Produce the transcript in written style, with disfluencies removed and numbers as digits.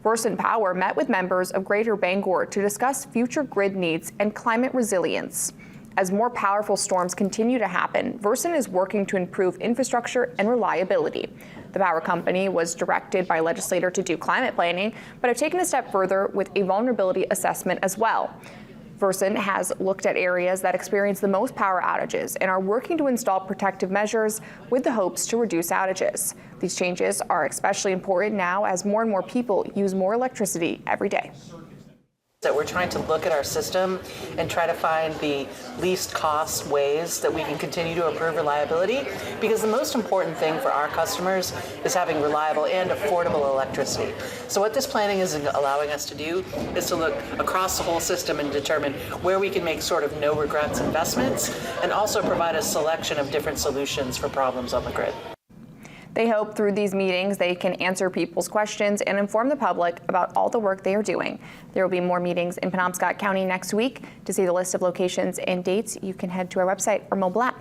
Versant Power met with members of Greater Bangor to discuss future grid needs and climate resilience. As more powerful storms continue to happen, Versant is working to improve infrastructure and reliability. The power company was directed by a legislator to do climate planning, but have taken a step further with a vulnerability assessment as well. Versant has looked at areas that experience the most power outages and are working to install protective measures with the hopes to reduce outages. These changes are especially important now as more and more people use more electricity every day. That we're trying to look at our system and try to find the least cost ways that we can continue to improve reliability, because the most important thing for our customers is having reliable and affordable electricity. So what this planning is allowing us to do is to look across the whole system and determine where we can make sort of no regrets investments and also provide a selection of different solutions for problems on the grid. They hope through these meetings they can answer people's questions and inform the public about all the work they are doing. There will be more meetings in Penobscot County next week. To see the list of locations and dates, you can head to our website or mobile app.